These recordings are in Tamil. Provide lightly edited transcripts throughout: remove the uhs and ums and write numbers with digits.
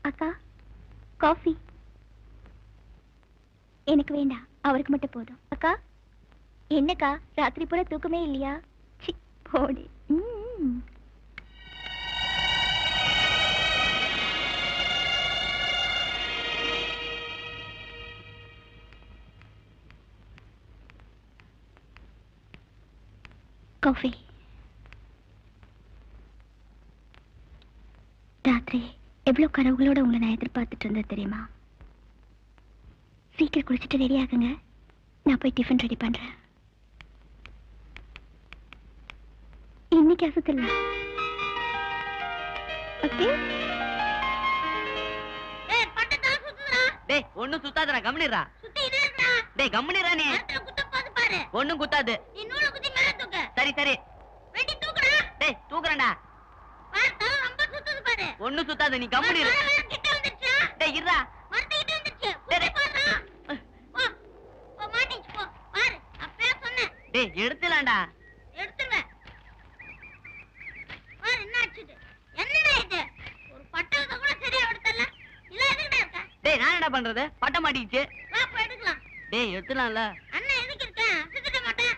அக்கா காஃபி எனக்கு வேண்டாம், அவருக்கு மட்டும் போதும். அக்கா என்னக்கா ராத்திரி பூரா தூக்கமே இல்லையா? போடி. காஃபி. ராத்திரி எவ்வளவு கனவுகளோட உங்களை நான் எதிர்பார்த்துட்டு இருந்தேன் தெரியுமா? சீக்கிரம் குளிச்சுட்டு ரெடி ஆகுங்க, நான் போய் டிஃபன் ரெடி பண்றேன். இன்னைக்கு அசத்துல ஓகே? டேய் ஒண்ணும் சுத்தாதடா, கம்முனிரா. சுத்திட்டே இருக்கடா. டேய் கம்முனிரா நீ. குத்த பாத்து பாரு. ஒண்ணும் குத்தாது. நீ நூல குத்தி மேல தூக்கு. சரி சரி. வெட்டி தூக்குடா. டேய் தூக்குறேன்டா. பாரு ரொம்ப சுத்துது பாரு. ஒண்ணும் சுத்தாது, நீ கம்முனிரா. கிட்ட வந்துச்சா? டேய் இருடா. மரத்துக்கிட்ட வந்துச்சு. குத்தி பாருடா. போ. போ மாட்டிச்சு போ. பாரு அப்பவே சொன்னேன். டேய் எடுத்துலாம்டா. எடுத்துங்க. பாரு என்ன ஆச்சுது? என்னடா இது? ஒரு பட்டத்தை கூட சரியா எடுத்தல. இல்ல எதுக்குடா இருக்க? டேய் நான் என்ன பண்றது? பட்ட மாட்டிச்சு. வா போய் எடுக்கலாம். டேய் எடுத்துலாம்ல. அண்ணா எதுக்கு இருக்க? சுத்திட மாட்டேன்.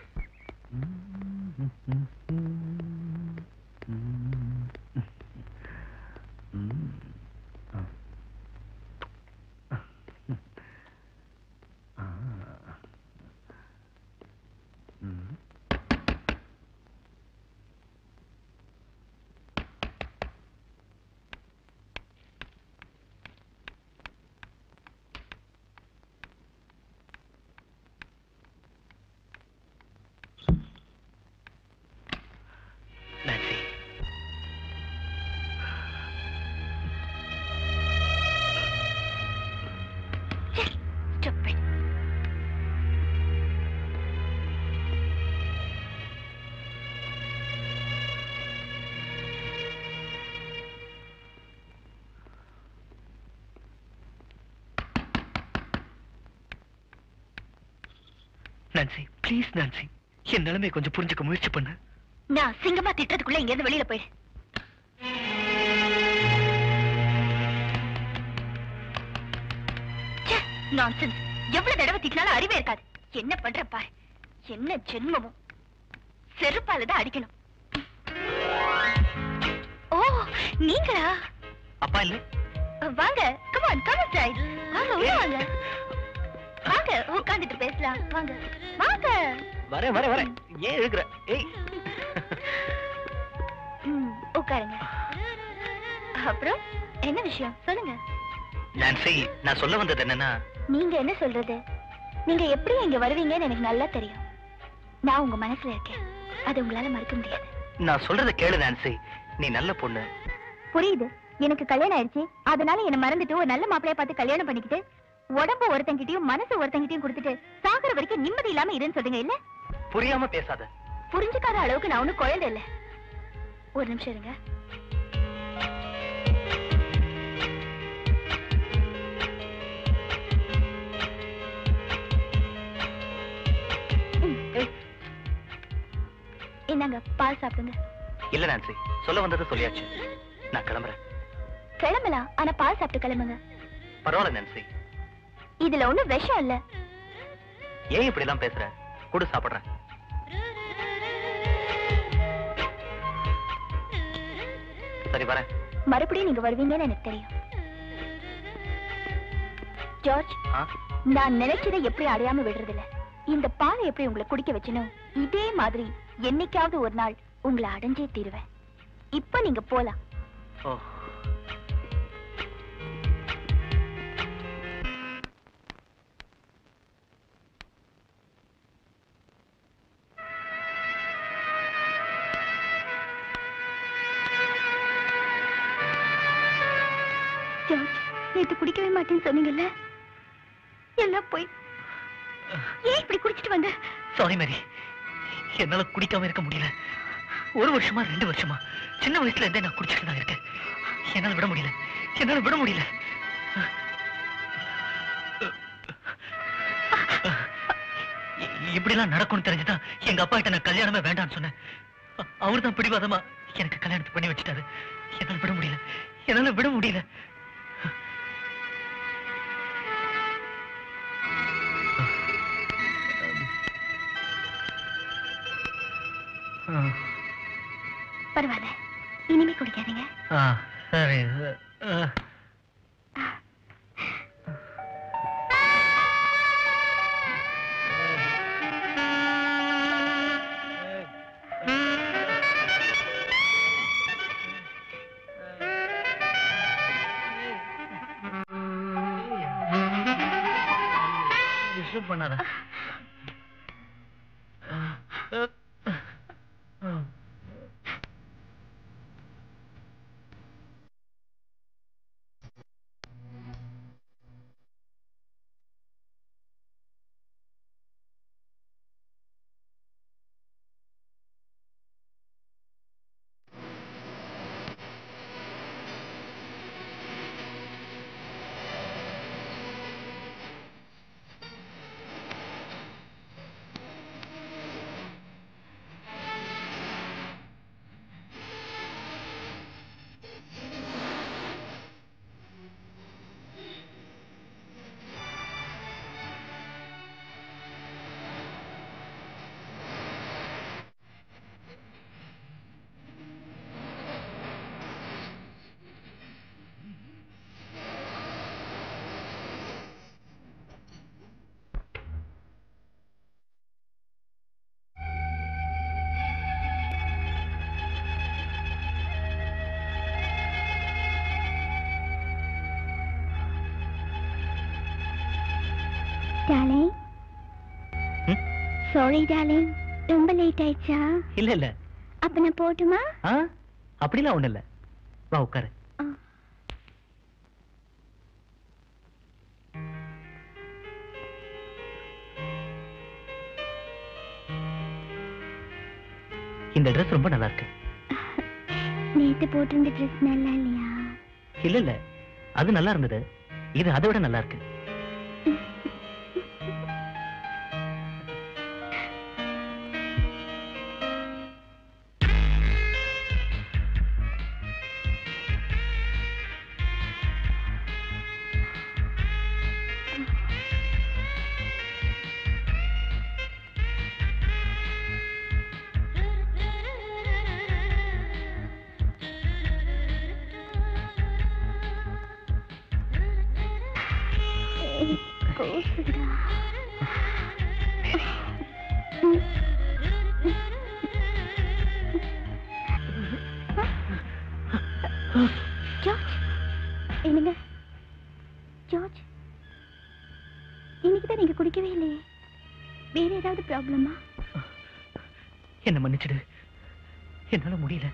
நான்சி ப்ளீஸ் நான்சி, என் நிலைமை கொஞ்சம் புரிஞ்சுக்க முயற்சி பண்ணு. நான் சிங்கமா திட்டத்துக்குள்ள இங்க இருந்து வெளியில போயிடு. நான்சென்ஸ். எவ்வளவு தடவை திட்டினாலும் அறிவே இருக்காது. என்ன பண்ற பாரு. என்ன ஜென்மமும். செருப்பாலதான் அடிக்கணும். ஓ நீங்களா? அப்பா இல்ல? வாங்க, come on, come inside. வாங்க உள்ள வாங்க. வாங்க உட்கார்ந்துட்டு பேசலாம். வாங்க வாங்க. வரேன் வரேன் வரேன். ஏன் இருக்கிற? ஏய் உட்காருங்க. அப்புறம் என்ன விஷயம் சொல்லுங்க. நான்சி, நான் சொல்ல வந்தது என்னன்னா, நீங்க என்ன சொல்றது? நீங்க எப்படி இங்க வருவீங்கன்னு எனக்கு நல்லா தெரியும். நான் உங்க மனசுல இருக்கேன், அது உங்களால மறக்க முடியாது. நான் சொல்றத கேளு நான்சி, நீ நல்ல பொண்ணு. புரியுது. எனக்கு கல்யாணம் ஆயிடுச்சு, அதனால என்ன மறந்துட்டு ஒரு நல்ல மாப்பிளைய பார்த்து கல்யாணம் பண்ணிக்கிட்டு உடம்பு ஒருத்தங்கிட்டையும் மனசு ஒருத்தங்கிட்டையும் கொடுத்துட்டு சாகுற வரைக்கும் நிம்மதி இல்லாம இருன்னு சொல்லுங்க. இல்ல புரியாம பேசாத. புரிஞ்சுக்காத அளவுக்கு நான் ஒண்ணும் குழந்தை இல்ல. ஒரு நிமிஷம் இருங்க. என்னங்க பால் சாப்பிடுங்க. இல்ல நான்சி, சொல்ல வந்தது சொல்லியாச்சு. நான் கிளம்புறேன். கிளம்பலாம், ஆனா பால் சாப்பிட்டு கிளம்புங்க. பரவாயில்ல நான்சி, இதுல ஒண்ணும் விஷம் இல்ல. ஏன் இப்படி எல்லாம் பேசுற? குடு சாப்பிடுறேன். சரி வரேன். மறுபடியும் நீங்க வருவீங்கன்னு எனக்கு தெரியும். ஜார்ஜ், நான் நினைச்சதை எப்படி அடையாம விடுறதில்ல. இந்த பாலை எப்படி உங்களை குடிக்க வச்சனோ இதே மாதிரி என்னைக்காவது ஒரு நாள் உங்களை அடைஞ்சே தீருவேன். இப்ப நீங்க போலாம். ஜார்ஜ், நேத்து குடிக்கவே மாட்டேன்னு சொன்னீங்கல்ல, எல்லாம் போய் ஏன் இப்படி குடிச்சிட்டு வந்த? சாரி மேரி, என்னால குடிக்காம இருக்க முடியல. 1 வருஷமா 2 வருஷமா சின்ன வயசுல இருந்தே நான் குடிச்சிட்டு தான் இருக்கேன். என்னால விட முடியல, என்னால விட முடியல. இப்படிலாம் நடக்கும்னு தெரிஞ்சுதான் எங்க அப்பா கிட்ட நான் கல்யாணமே வேண்டாம்னு சொன்னேன். அவரு தான் பிடிவாதமா எனக்கு கல்யாணத்தை பண்ணி வச்சுட்டாரு. என்னால விட முடியல, என்னால விட முடியல. பரவாயில்ல, இனிமே குடிக்காதீங்க. சரி. டிஸ்டர்ப் பண்ணாத. டார்லிங், சாரி டார்லிங், ரொம்ப லேட் ஆயிடுச்சா? இல்ல இல்ல. அப்ப நான் போட்டுமா? அப்படிலாம் ஒண்ணு இல்ல. வா உட்காரு. இந்த ட்ரெஸ் ரொம்ப நல்லா இருக்கு. நேத்து போட்டிருந்த ட்ரெஸ் நல்லா இல்லையா? இல்ல இல்ல, அது நல்லா இருந்தது. இது அதை விட நல்லா இருக்கு. என்னங்க ஜார்ஜ், இன்னைக்குதான் நீங்க குடிக்கவே இல்லையே. வேற ஏதாவது ப்ராப்ளமா? என்ன மன்னிச்சிடு, என்னால முடியல.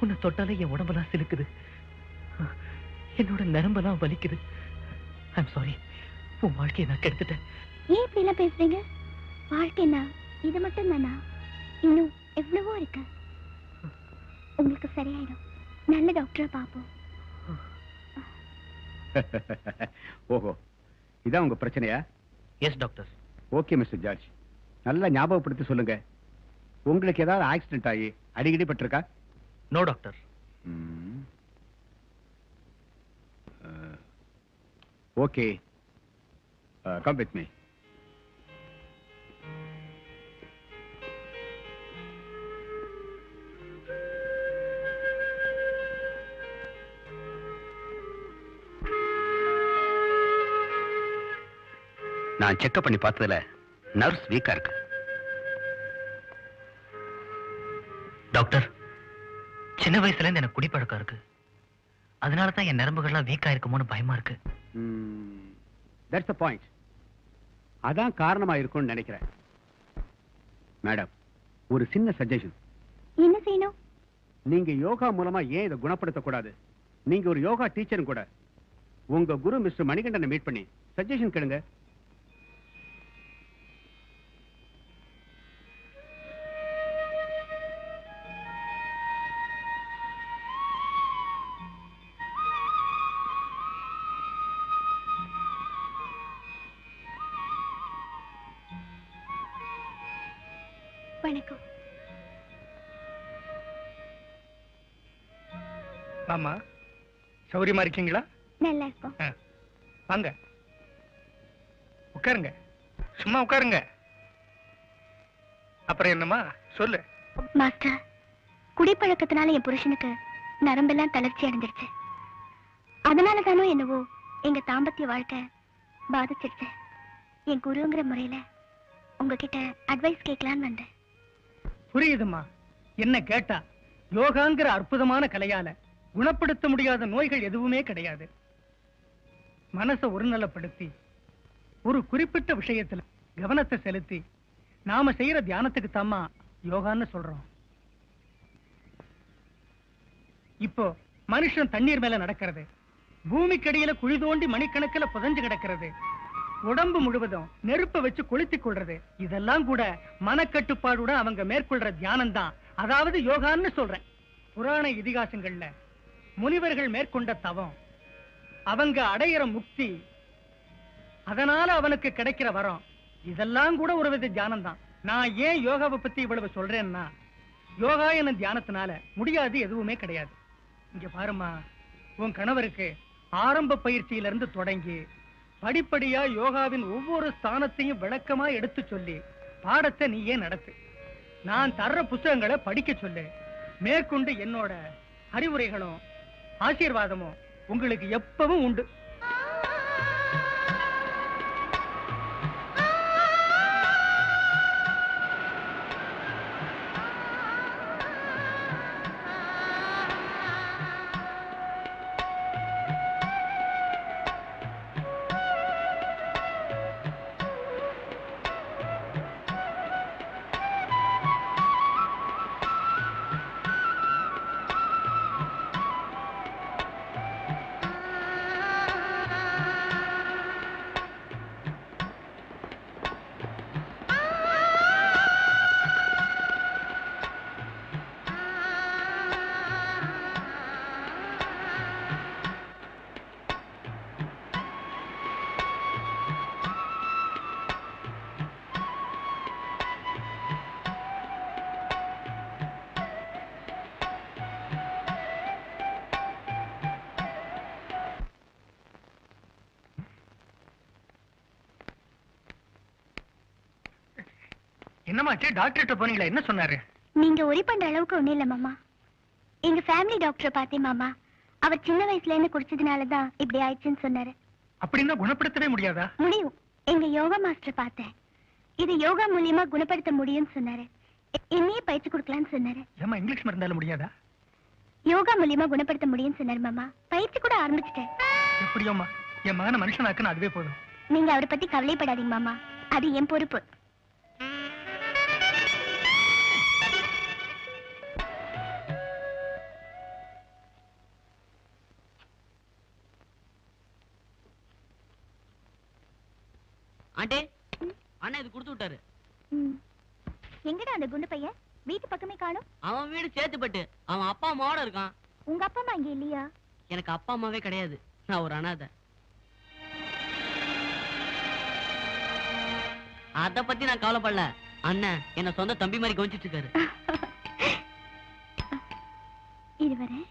உன்னை தொட்டாலே என் உடம்பெல்லாம் சிலுக்குது, என்னோட நரம்பெல்லாம் வலிக்குது. ஐம் சாரி, உன் வாழ்க்கையை நான் கெடுத்துட்டேன். ஏன் இப்படி எல்லாம் பேசுறீங்க? வாழ்க்கைனா இது மட்டும் தானா? இன்னும் எவ்வளவோ இருக்கு. உங்களுக்கு சரியாயிடும். நல்ல டாக்டரா பாப்போம். ஓஹோ, இதான் உங்க பிரச்சனையா? Yes doctor. Okay mister George, நல்லா ஞாபகப்படுத்தி சொல்லுங்க. உங்களுக்கு ஏதாவது ஆக்சிடென்ட் ஆகி அடிக்கடி பட்டிருக்கா? No doctor. Okay, come with me. நான் செக்அப் பண்ணி பார்த்ததுல நர்வ்ஸ் வீக்கா இருக்கு. டாக்டர், சின்ன வயசுல இருந்து எனக்கு குடிப்பழக்கம் இருக்கு. அதனால தான் என் நரம்புகள்லாம் வீக்கா இருக்குமோன்னு பயமா இருக்கு. That's the point. அதான் காரணமா இருக்கும்னு நினைக்கிறேன். மேடம், ஒரு சின்ன சஜஷன். என்ன செய்யணும்? நீங்க யோகா மூலமா ஏன் இதை குணப்படுத்த கூடாது? நீங்க ஒரு யோகா டீச்சரும் கூட. உங்க குரு மிஸ்டர் மணிகண்டனை மீட் பண்ணி சஜஷன் கேளுங்க. வணக்கம். ஆமா, சௌரியமா இருக்கீங்களா? நல்லா இருக்கும். வாங்க உட்காருங்க, சும்மா உட்காருங்க. அப்புறம் என்னமா சொல்லு. மாஸ்டர், குடிப்பழக்கத்தினால என் புருஷனுக்கு நரம்பெல்லாம் தளர்ச்சி அடைஞ்சிருச்சு. அதனால தானோ என்னவோ எங்க தாம்பத்திய வாழ்க்கை பாதிச்சிருச்சு. என் குருங்கிற முறையில உங்ககிட்ட அட்வைஸ் கேட்கலான்னு வந்தேன். புரியுதுமா. என்ன கேட்டா யோகாங்கிற அற்புதமான கலையால குணப்படுத்த முடியாத நோய்கள் எதுவுமே கிடையாது. மனசை ஒருநலப்படுத்தி ஒரு குறிப்பிட்ட விஷயத்துல கவனத்தை செலுத்தி நாம செய்யற தியானத்துக்கு தாமா யோகான்னு சொல்றோம். இப்போ மனுஷன் தண்ணீர் மேல நடக்கிறது, பூமிக்கடியில குழி தோண்டி மணிக்கணக்கில் புதஞ்சு கிடக்கிறது, உடம்பு முழுவதும் நெருப்ப வச்சு கொளுத்திக் கொள்றது, இதெல்லாம் கூட மனக்கட்டுப்பாடுடன் அவங்க மேற்கொள்ற தியானம் தான், அதாவது யோகான்னு சொல்றேன். புராண இதிகாசங்கள்ல முனிவர்கள் மேற்கொண்ட தவம், அவங்க அடையிற முக்தி, அதனால அவனுக்கு கிடைக்கிற வரம், இதெல்லாம் கூட ஒரு வித தியானம் தான். நான் ஏன் யோகாவை பத்தி இவ்வளவு சொல்றேன்னா, யோகா என தியானத்தினால முடியாது எதுவுமே கிடையாது. இங்க பாருமா, உன் கணவருக்கு ஆரம்ப பயிற்சியிலிருந்து தொடங்கி படிப்படியா யோகாவின் ஒவ்வொரு ஸ்தானத்தையும் விளக்கமா எடுத்து சொல்லி பாடத்தை நீயே நடத்து. நான் தர்ற புத்தகங்களை படிக்க சொல்லு. மேற்கொண்டு என்னோட அறிவுரைகளும் ஆசீர்வாதமும் உங்களுக்கு எப்பவும் உண்டு. என்னமாச்சு? டாக்டர்கிட்ட போனீங்களா? என்ன சொன்னாரு? நீங்க ஒரி பண்ற அளவுக்கு ஒண்ணு இல்ல மாமா. எங்க ஃபேமிலி டாக்டரை பார்த்தேன் மாமா. அவர் சின்ன வயசுல இருந்து குடிச்சதுனாலதான் இப்படி ஆயிடுச்சுன்னு சொன்னாரு. அப்படின்னா குணப்படுத்தவே முடியாதா? முடியும். எங்க யோகா மாஸ்டர் பார்த்தேன். இது யோகா மூலியமா குணப்படுத்த முடியும்னு சொன்னாரு. என்னையே பயிற்சி கொடுக்கலான்னு சொன்னாரு. ஏமா இங்கிலீஷ் மருந்தால முடியாதா? யோகா மூலியமா குணப்படுத்த முடியும்னு சொன்னாரு மாமா. பயிற்சி கூட ஆரம்பிச்சிட்டேன். எப்படியோமா, என் மகனை மனுஷனாக்குன்னு அதுவே போதும். நீங்க அவரை பத்தி கவலைப்படாதீங்க மாமா, அது என் பொறுப்பு. ஆண்டே, அண்ணா இது கொடுத்து விட்டாரு. எங்கடா அந்த குண்டு பையன்? வீட்டு பக்கமே காணோம். அவன் வீடு சேத்துப்பட்டு அவன் அப்பா அம்மாவோட இருக்கான். உங்க அப்பா அம்மா இங்க இல்லையா? எனக்கு அப்பா அம்மாவே கிடையாது, நான் ஒரு அனாதை. அத பத்தி நான் கவலைப்படல. அண்ணன் என்ன சொந்த தம்பி மாதிரி கவனிச்சிட்டு இருக்காரு. இது வரேன்.